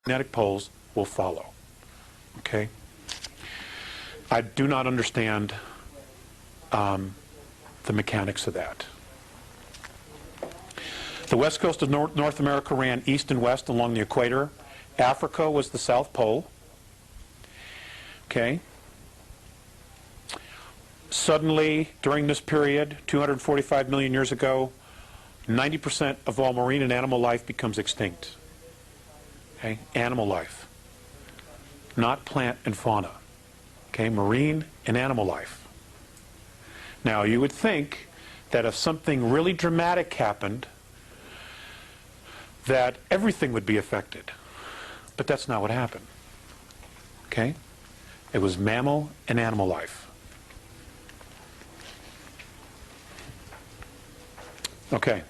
magnetic poles will follow. Okay? I do not understand the mechanics of that. The west coast of North America ran east and west along the equator. Africa was the South Pole. Okay? Suddenly, during this period, 245 million years ago, 90% of all marine and animal life becomes extinct. Okay? Animal life. Not plant and fauna. Okay? Marine and animal life. Now, you would think that if something really dramatic happened, that everything would be affected. But that's not what happened. Okay? It was mammal and animal life. Okay.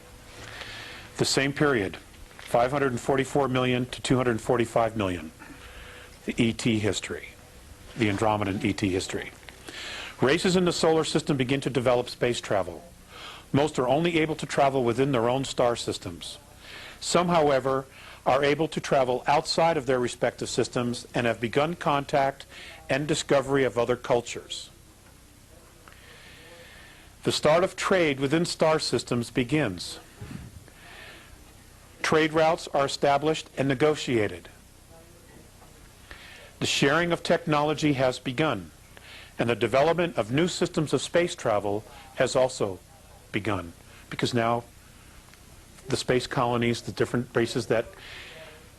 The same period, 544 million to 245 million. The ET history. The Andromedan ET history. Races in the solar system begin to develop space travel. Most are only able to travel within their own star systems. Some, however, are able to travel outside of their respective systems and have begun contact and discovery of other cultures. The start of trade within star systems begins. Trade routes are established and negotiated. The sharing of technology has begun, and the development of new systems of space travel has also begun, because now the space colonies, the different races that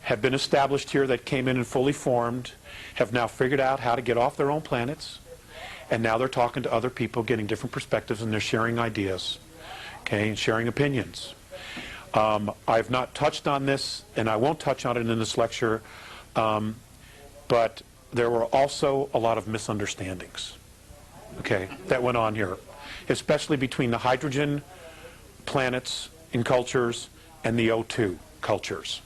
have been established here that came in and fully formed, have now figured out how to get off their own planets, and now they're talking to other people, getting different perspectives, and they're sharing ideas, okay, and sharing opinions. I've not touched on this, and I won't touch on it in this lecture, but there were also a lot of misunderstandings, okay, that went on here, especially between the hydrogen planets in cultures and the O2 cultures.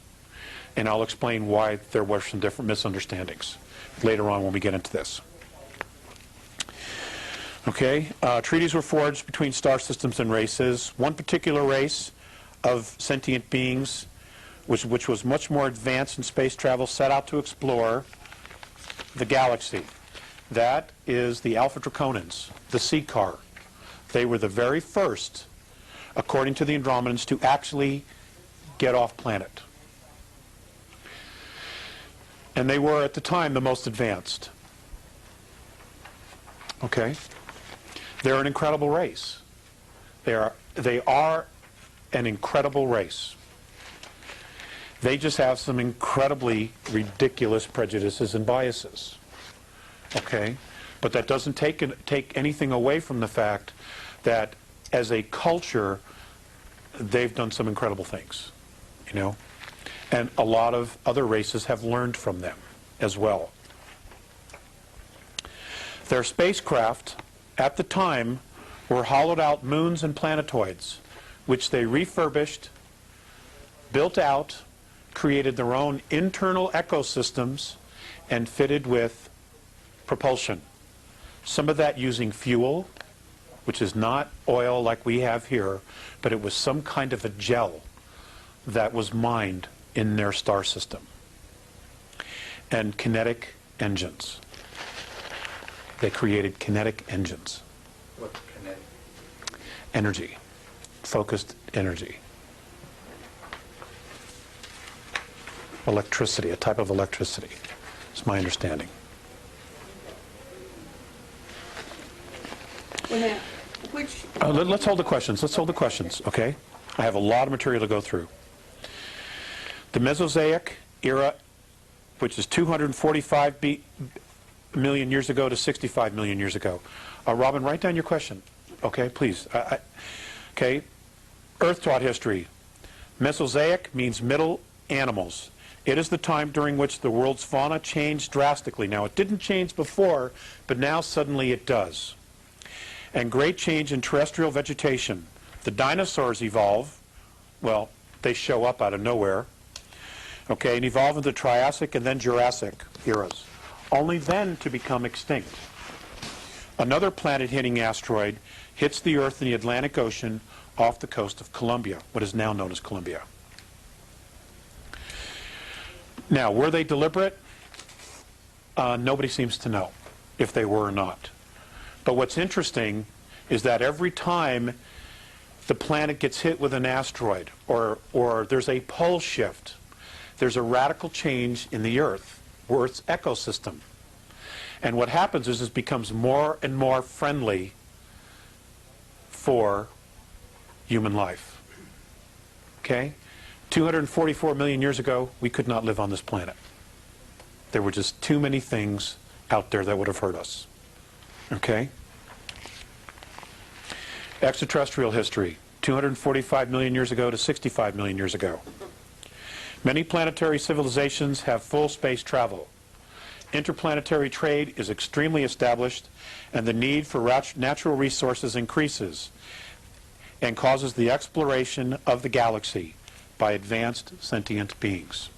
And I'll explain why there were some different misunderstandings later on when we get into this. Okay, treaties were forged between star systems and races. One particular race of sentient beings, which was much more advanced in space travel, set out to explore the galaxy. That is the Alpha Draconans, the Seacar. They were the very first, according to the Andromedans, to actually get off planet. And they were, at the time, the most advanced. Okay? They're an incredible race. They are an incredible race. They just have some incredibly ridiculous prejudices and biases. Okay? But that doesn't take anything away from the fact that as a culture, they've done some incredible things, you know? And a lot of other races have learned from them as well. Their spacecraft, at the time, were hollowed out moons and planetoids, which they refurbished, built out, created their own internal ecosystems, and fitted with propulsion. Some of that using fuel, which is not oil like we have here, but it was some kind of a gel that was mined in their star system. And kinetic engines. They created kinetic engines. What's kinetic? Energy. Focused energy. Electricity, a type of electricity. It's my understanding. Well, which... Let's hold the questions. Let's hold the questions, okay? I have a lot of material to go through. The Mesozoic era, which is 245 million years ago to 65 million years ago. Robin, write down your question, okay, please. Okay, Earth-taught history. Mesozoic means middle animals. It is the time during which the world's fauna changed drastically. Now, it didn't change before, but now suddenly it does. And great change in terrestrial vegetation. The dinosaurs evolve. Well, they show up out of nowhere. Okay, and evolve into the Triassic and then Jurassic eras, only then to become extinct. Another planet-hitting asteroid hits the Earth in the Atlantic Ocean off the coast of Colombia, what is now known as Colombia. Now, were they deliberate? Nobody seems to know if they were or not. But what's interesting is that every time the planet gets hit with an asteroid or there's a pole shift, there's a radical change in the Earth's ecosystem. And what happens is it becomes more and more friendly for human life. Okay? 244 million years ago, we could not live on this planet. There were just too many things out there that would have hurt us. Okay? Extraterrestrial history, 245 million years ago to 65 million years ago. Many planetary civilizations have full space travel. Interplanetary trade is extremely established, and the need for natural resources increases and causes the exploration of the galaxy by advanced sentient beings.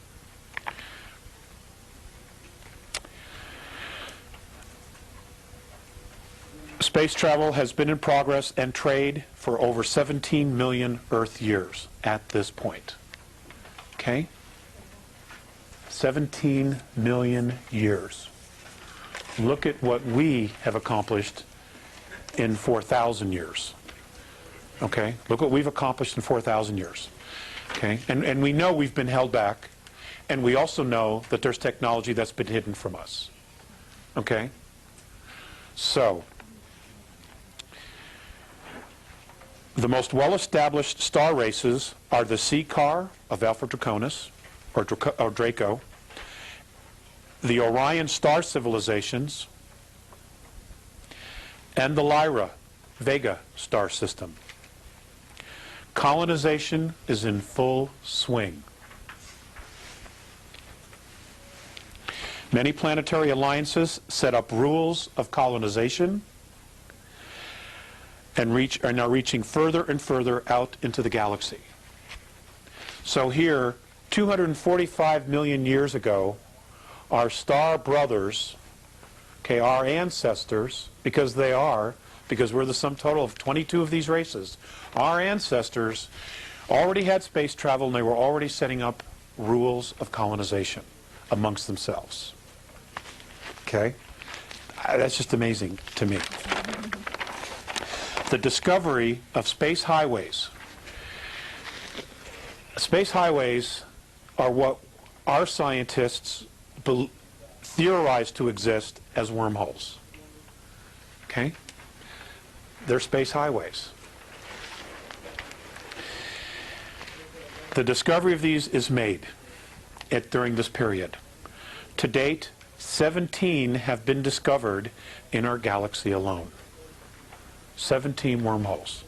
Space travel has been in progress and trade for over 17 million Earth years at this point. Okay? 17 million years. Look at what we have accomplished in 4,000 years. Okay? Look what we've accomplished in 4,000 years. Okay? And we know we've been held back, and we also know that there's technology that's been hidden from us. Okay? So, the most well-established star races are the C car of Alpha Draconis, or Draco, the Orion star civilizations, and the Lyra Vega star system. Colonization is in full swing. Many planetary alliances set up rules of colonization and are now reaching further and further out into the galaxy. So here, 245 million years ago, our star brothers, okay, our ancestors, because we're the sum total of 22 of these races, our ancestors already had space travel, and they were already setting up rules of colonization amongst themselves. Okay? That's just amazing to me. The discovery of space highways. Space highways are what our scientists theorize to exist as wormholes. Okay? They're space highways. The discovery of these is made during this period. To date, 17 have been discovered in our galaxy alone. 17 wormholes.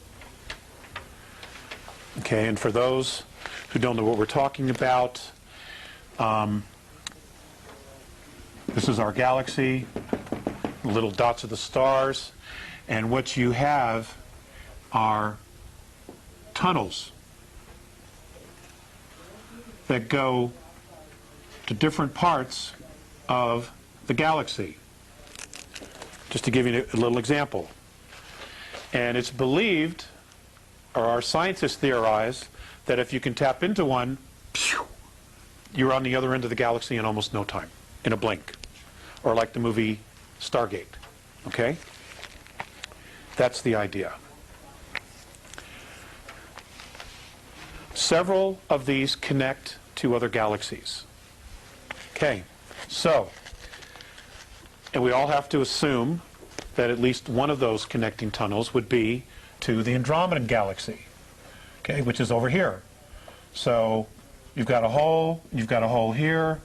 Okay, and for those who don't know what we're talking about, this is our galaxy, the little dots of the stars, and what you have are tunnels that go to different parts of the galaxy. Just to give you a little example. And it's believed, or our scientists theorize, that if you can tap into one, you're on the other end of the galaxy in almost no time, in a blink. Or like the movie Stargate. Okay? That's the idea. Several of these connect to other galaxies. Okay, so, and we all have to assume that at least one of those connecting tunnels would be to the Andromedan galaxy, okay, which is over here. So you've got a hole here.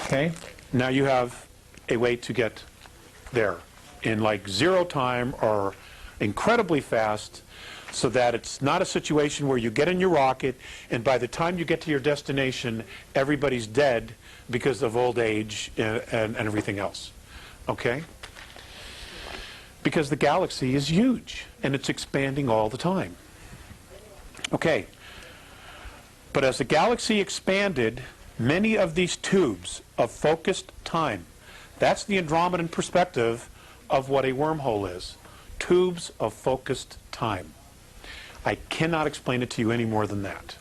Okay, now you have a way to get there in like zero time or incredibly fast, so that it's not a situation where you get in your rocket and by the time you get to your destination, everybody's dead because of old age and everything else. Okay? Because the galaxy is huge and it's expanding all the time. Okay. But as the galaxy expanded, many of these tubes of focused time, that's the Andromedan perspective of what a wormhole is. Tubes of focused time. I cannot explain it to you any more than that.